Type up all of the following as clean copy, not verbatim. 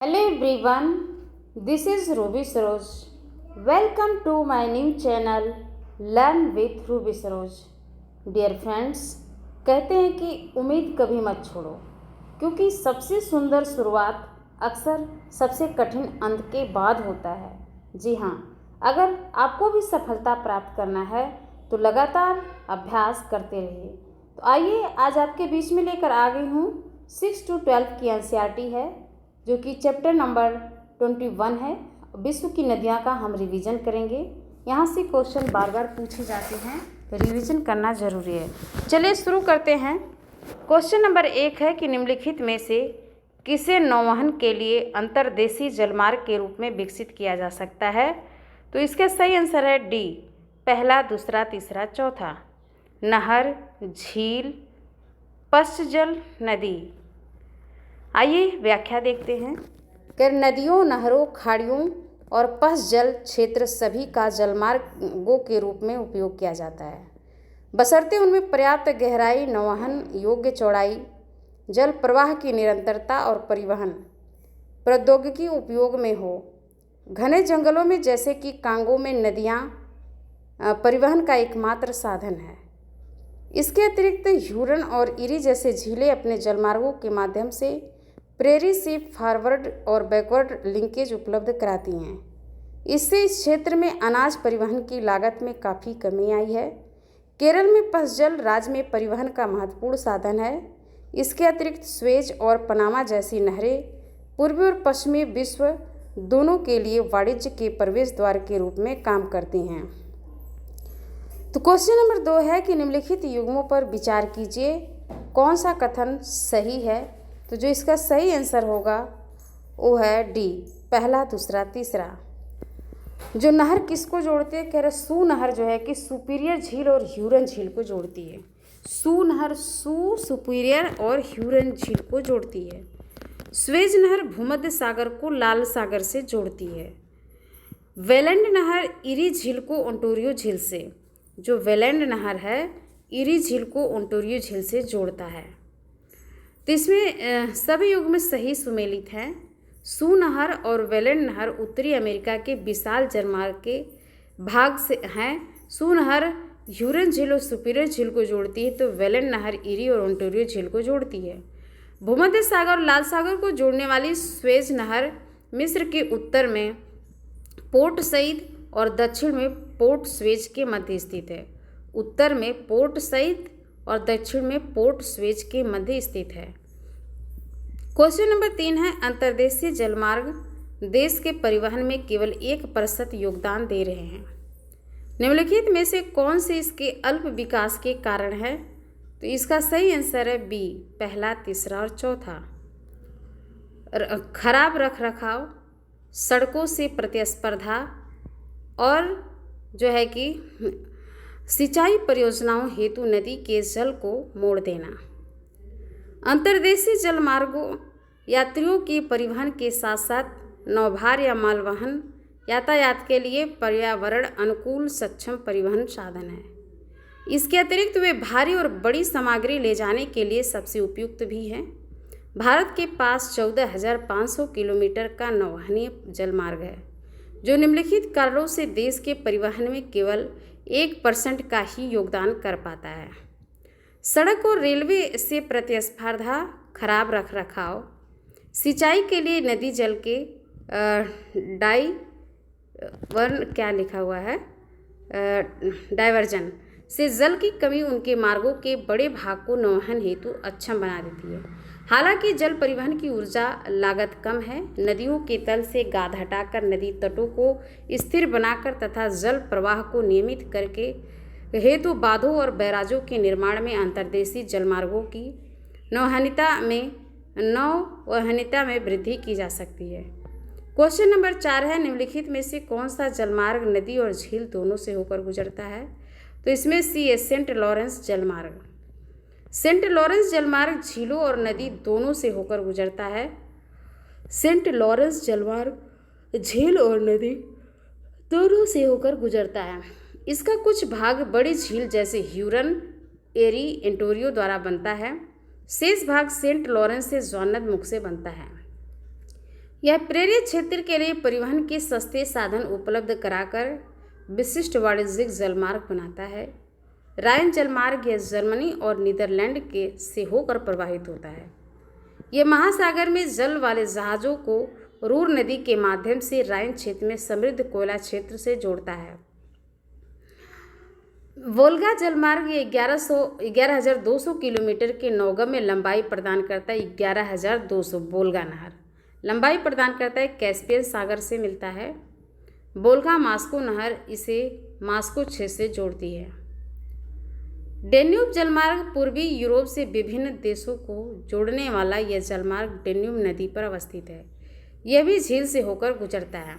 Hello everyone, this is Ruby Saroj. Welcome to my new channel Learn with Ruby Saroj. Dear friends, कहते हैं कि उम्मीद कभी मत छोड़ो क्योंकि सबसे सुंदर शुरुआत अक्सर सबसे कठिन अंत के बाद होता है। जी हाँ, अगर आपको भी सफलता प्राप्त करना है तो लगातार अभ्यास करते रहिए। तो आइए आज आपके बीच में लेकर आ गई हूँ 6 to 12 की एनसीईआरटी है जो कि चैप्टर नंबर 21 है। विश्व की नदियाँ का हम रिवीजन करेंगे। यहाँ से क्वेश्चन बार बार पूछे जाते हैं तो रिवीजन करना ज़रूरी है। चलिए शुरू करते हैं। क्वेश्चन नंबर 1 है कि निम्नलिखित में से किसे नौवहन के लिए अंतर्देशीय जलमार्ग के रूप में विकसित किया जा सकता है। तो इसका सही आंसर है डी, पहला, दूसरा, तीसरा, चौथा। नहर, झील, पश्चजल, नदी। आइए व्याख्या देखते हैं कि नदियों, नहरों, खाड़ियों और पश्चजल क्षेत्र सभी का जलमार्गों के रूप में उपयोग किया जाता है, बशर्ते उनमें पर्याप्त गहराई, नौवहन योग्य चौड़ाई, जल प्रवाह की निरंतरता और परिवहन प्रौद्योगिकी उपयोग में हो। घने जंगलों में जैसे कि कांगो में नदियाँ परिवहन का एकमात्र साधन है। इसके अतिरिक्त ह्यूरन और इरी जैसे झीलें अपने जलमार्गों के माध्यम से प्रेरी से फॉरवर्ड और बैकवर्ड लिंकेज उपलब्ध कराती हैं। इससे इस क्षेत्र में अनाज परिवहन की लागत में काफ़ी कमी आई है। केरल में पश्चजल राज्य में परिवहन का महत्वपूर्ण साधन है। इसके अतिरिक्त स्वेज और पनामा जैसी नहरें पूर्वी और पश्चिमी विश्व दोनों के लिए वाणिज्य के प्रवेश द्वार के रूप में काम करती हैं। तो क्वेश्चन नंबर 2 है कि निम्नलिखित युग्मों पर विचार कीजिए, कौन सा कथन सही है। तो जो इसका सही आंसर होगा वो है डी, पहला, दूसरा, तीसरा। जो नहर किसको जोड़ती है, कह रहे सू नहर जो है कि सुपीरियर झील और ह्यूरन झील को जोड़ती है। सू नहर सुपीरियर और ह्यूरन झील को जोड़ती है। स्वेज नहर भूमध्य सागर को लाल सागर से जोड़ती है। वेलेंड नहर इरी झील को ओंटारियो झील से, जो वेलेंड नहर है इरी झील को ओंटारियो झील से जोड़ता है। तो इसमें सभी युग में सही सुमेलित हैं। सू नहर और वेलेंड नहर उत्तरी अमेरिका के विशाल जलमार्ग के भाग से हैं। सू नहर ह्यूरन झील और सुपीरियर झील को जोड़ती है, तो वेलेंड नहर इरी और ओंटारियो झील को जोड़ती है। भूमध्य सागर और लाल सागर को जोड़ने वाली स्वेज नहर मिस्र के उत्तर में पोर्ट सईद और दक्षिण में पोर्ट स्वेज के मध्य स्थित है। उत्तर में पोर्ट सईद और दक्षिण में पोर्ट स्वेज के मध्य स्थित है। क्वेश्चन नंबर 3 है अंतर्देशीय जलमार्ग देश के परिवहन में केवल 1% योगदान दे रहे हैं। निम्नलिखित में से कौन से इसके अल्प विकास के कारण है। तो इसका सही आंसर है बी, पहला, तीसरा और चौथा। खराब रखरखाव, सड़कों से प्रतिस्पर्धा और जो है कि सिंचाई परियोजनाओं हेतु नदी के जल को मोड़ देना। अंतर्देशीय जलमार्गों यात्रियों के परिवहन के साथ साथ नौभार या मालवाहन यातायात के लिए पर्यावरण अनुकूल सक्षम परिवहन साधन है। इसके अतिरिक्त वे भारी और बड़ी सामग्री ले जाने के लिए सबसे उपयुक्त भी हैं। भारत के पास 14,500 किलोमीटर का नौवहनीय जलमार्ग है, जो निम्नलिखित कारणों से देश के परिवहन में केवल 1% का ही योगदान कर पाता है। सड़क और रेलवे से प्रतिस्पर्धा, खराब रखरखाव, सिंचाई के लिए नदी जल के डाइवर्जन से जल की कमी उनके मार्गों के बड़े भाग को नौवहन हेतु अक्षम बना देती है। हालांकि जल परिवहन की ऊर्जा लागत कम है। नदियों के तल से गाद हटाकर नदी तटों को स्थिर बनाकर तथा जल प्रवाह को नियमित करके हेतु बांधों और बैराजों के निर्माण में अंतर्देशीय जलमार्गों की नौवहनीयता में वृद्धि की जा सकती है। क्वेश्चन नंबर 4 है निम्नलिखित में से कौन सा जलमार्ग नदी और झील दोनों से होकर गुजरता है। तो इसमें सी है सेंट लॉरेंस जलमार्ग। सेंट लॉरेंस जलमार्ग झीलों और नदी दोनों से होकर गुजरता है। सेंट लॉरेंस जलमार्ग झील और नदी दोनों से होकर गुजरता है। इसका कुछ भाग बड़ी झील जैसे ह्यूरन, एरी, ओंटारियो द्वारा बनता है। शेष भाग सेंट लॉरेंस से जोन्नद मुख से बनता है। यह प्रेरित क्षेत्र के लिए परिवहन के सस्ते साधन उपलब्ध कराकर विशिष्ट वाणिज्यिक जलमार्ग बनाता है। राइन जलमार्ग यह जर्मनी और नीदरलैंड के से होकर प्रवाहित होता है। यह महासागर में जल वाले जहाज़ों को रूर नदी के माध्यम से राइन क्षेत्र में समृद्ध कोयला क्षेत्र से जोड़ता है। वोल्गा जलमार्ग ये 11,200 किलोमीटर के नौगम्य लंबाई प्रदान करता है। 11,200 वोल्गा नहर लंबाई प्रदान करता है, कैस्पियन सागर से मिलता है। वोल्गा मास्को नहर इसे मास्को क्षेत्र से जोड़ती है। डेन्यूब जलमार्ग पूर्वी यूरोप से विभिन्न देशों को जोड़ने वाला यह जलमार्ग डेन्यूब नदी पर अवस्थित है। यह भी झील से होकर गुजरता है।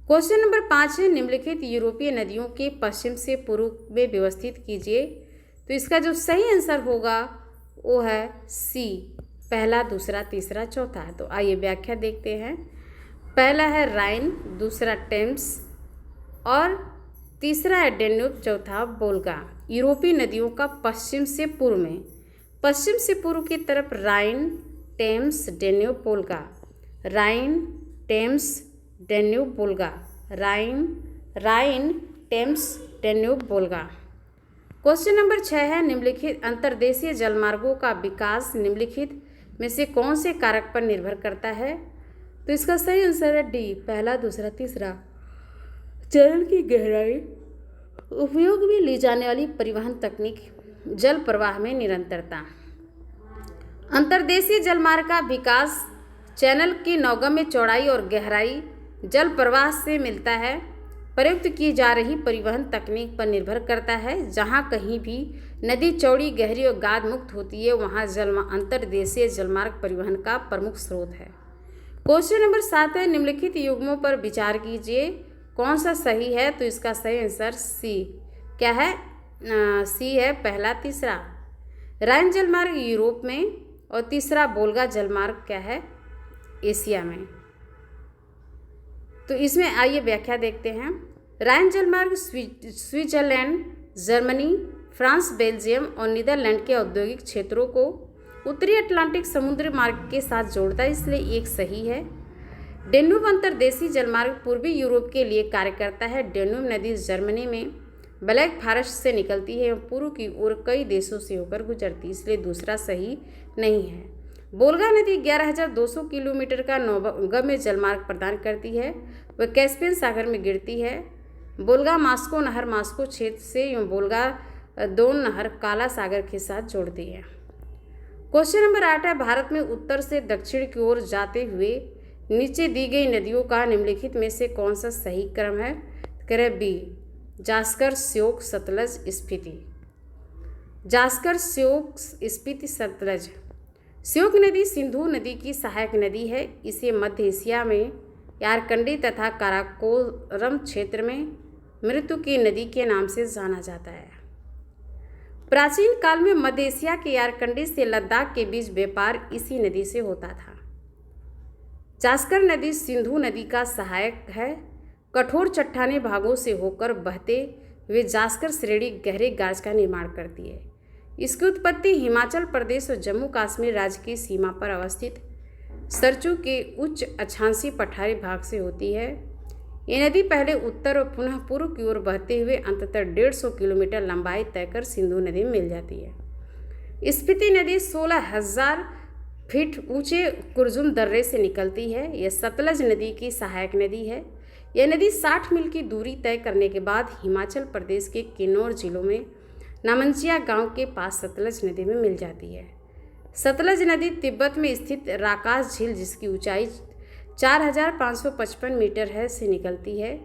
क्वेश्चन नंबर 5 है, निम्नलिखित यूरोपीय नदियों के पश्चिम से पूर्व में व्यवस्थित कीजिए। तो इसका जो सही आंसर होगा वो है सी, पहला, दूसरा, तीसरा, चौथा। तो आइए व्याख्या देखते हैं। पहला है राइन, दूसरा टेम्स और तीसरा है डेन्यूब, चौथा वोल्गा। यूरोपीय नदियों का पश्चिम से पूर्व में, पश्चिम से पूर्व की तरफ Rhine, Thames, Danube, Volga. Rhine, Thames, Danube, Volga. Rhine, Thames, Danube, Volga. Question number 6 है, निम्नलिखित अंतर्देशीय जलमार्गों का विकास निम्नलिखित में से कौन से कारक पर निर्भर करता है? तो इसका सही आंसर है डी, पहला, दूसरा, तीसरा। चरण की गहराई, उपयोग में ली जाने वाली परिवहन तकनीक, जल प्रवाह में निरंतरता। अंतर्देशीय जलमार्ग का विकास चैनल की नौगम्य चौड़ाई और गहराई, जल प्रवाह से मिलता है। प्रयुक्त की जा रही परिवहन तकनीक पर निर्भर करता है। जहाँ कहीं भी नदी चौड़ी, गहरी और गाद मुक्त होती है वहाँ अंतर्देशीय जलमार्ग परिवहन का प्रमुख स्रोत है। क्वेश्चन नंबर 7 है, निम्नलिखित युग्मों पर विचार कीजिए, कौन सा सही है? तो इसका सही आंसर सी क्या है? सी है, पहला, तीसरा। राइन जलमार्ग यूरोप में और तीसरा वोल्गा जलमार्ग क्या है? एशिया में। तो इसमें आइए व्याख्या देखते हैं। राइन जलमार्ग स्विट्जरलैंड, जर्मनी, फ्रांस, बेल्जियम और नीदरलैंड के औद्योगिक क्षेत्रों को उत्तरी अटलांटिक समुद्र मार्ग के साथ जोड़ता है, इसलिए एक सही है। डेन्यूब अंतर्देशीय जलमार्ग पूर्वी यूरोप के लिए कार्य करता है। डेन्यूब नदी जर्मनी में ब्लैक फॉरेस्ट से निकलती है और पूर्व की ओर कई देशों से होकर गुजरती है, इसलिए दूसरा सही नहीं है। वोल्गा नदी 11,200 किलोमीटर का नौगम्य जलमार्ग प्रदान करती है। वह कैस्पियन सागर में गिरती है। वोल्गा मास्को नहर मास्को क्षेत्र से एवं वोल्गा दोन नहर काला सागर के साथ जोड़ती है। क्वेश्चन नंबर 8 है, भारत में उत्तर से दक्षिण की ओर जाते हुए नीचे दी गई नदियों का निम्नलिखित में से कौन सा सही क्रम है? कह रहे बी, जास्कर, श्योक, सतलज, स्पीति। जास्कर, श्योक, स्पीति, सतलज। श्योक नदी सिंधु नदी की सहायक नदी है। इसे मध्य एशिया में यारकंडी तथा काराकोरम क्षेत्र में मृत्यु की नदी के नाम से जाना जाता है। प्राचीन काल में मध्य एशिया के यारकंडी से लद्दाख के बीच व्यापार इसी नदी से होता था। जास्कर नदी सिंधु नदी का सहायक है। कठोर चट्टानी भागों से होकर बहते हुए जास्कर श्रेणी गहरे गाज का निर्माण करती है। इसकी उत्पत्ति हिमाचल प्रदेश और जम्मू कश्मीर राज्य की सीमा पर अवस्थित सरचू के उच्च अक्षांशीय पठारी भाग से होती है। ये नदी पहले उत्तर और पुनः पूर्व की ओर बहते हुए अंततः 150 किलोमीटर लंबाई तय कर सिंधु नदी में मिल जाती है। स्पीति नदी 16,000 फीट ऊंचे कुरजुम दर्रे से निकलती है। यह सतलज नदी की सहायक नदी है। यह नदी 60 मील की दूरी तय करने के बाद हिमाचल प्रदेश के किन्नौर जिलों में नामंचिया गांव के पास सतलज नदी में मिल जाती है। सतलज नदी तिब्बत में स्थित राकास झील, जिसकी ऊंचाई 4,555 मीटर है, से निकलती है।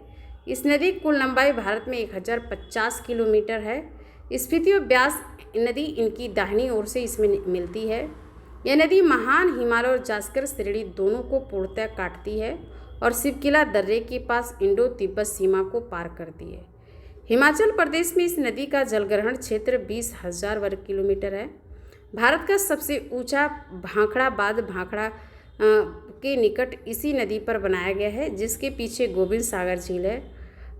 इस नदी की कुल लंबाई भारत में 1,050 किलोमीटर है। स्पीति और ब्यास नदी इनकी दाहिनी ओर से इसमें मिलती है। यह नदी महान हिमालय और जास्कर श्रेणी दोनों को पूर्णतः काटती है और शिवकिला दर्रे के पास इंडो तिब्बत सीमा को पार करती है। हिमाचल प्रदेश में इस नदी का जलग्रहण क्षेत्र 20,000 वर्ग किलोमीटर है। भारत का सबसे ऊंचा भाखड़ा बांध भाखड़ा के निकट इसी नदी पर बनाया गया है, जिसके पीछे गोविंद सागर झील है।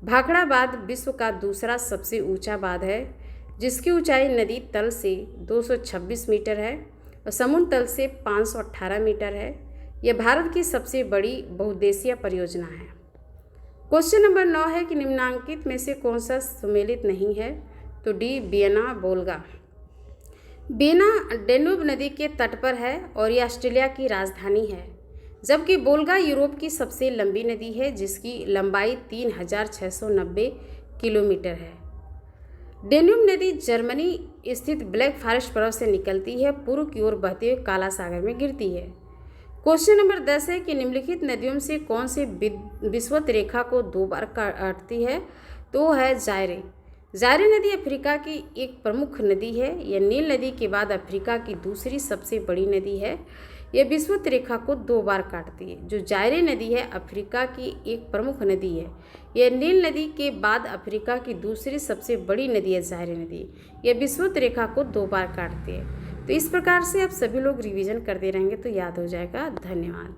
भाखड़ा बांध विश्व का दूसरा सबसे ऊंचा बांध है, जिसकी ऊंचाई नदी तल से 226 मीटर है और समुद्र तल से 518 मीटर है। यह भारत की सबसे बड़ी बहुउद्देशीय परियोजना है। क्वेश्चन नंबर 9 है कि निम्नांकित में से कौन सा सुमेलित नहीं है? तो D Vienna Volga. Vienna Danube नदी के तट पर है और यह ऑस्ट्रेलिया की राजधानी है, जबकि वोल्गा यूरोप की सबसे लंबी नदी है जिसकी लंबाई 3690 किलोमीटर है। डेन्यूब नदी जर्मनी स्थित ब्लैक फॉरेस्ट पर्वत से निकलती है, पूर्व की ओर बहते हुए काला सागर में गिरती है। क्वेश्चन नंबर 10 है कि निम्नलिखित नदियों से कौन सी विषुवत रेखा को 2 बार काटती है? तो है जायरे। जायरे नदी अफ्रीका की एक प्रमुख नदी है। यह नील नदी के बाद अफ्रीका की दूसरी सबसे बड़ी नदी है। यह विषुवत रेखा को 2 बार काटती है। जो जायरे नदी है अफ्रीका की एक प्रमुख नदी है। यह नील नदी के बाद अफ्रीका की दूसरी सबसे बड़ी नदी है जायरे नदी। यह विषुवत रेखा को 2 बार काटती है। तो इस प्रकार से आप सभी लोग रिवीजन करते रहेंगे तो याद हो जाएगा। धन्यवाद।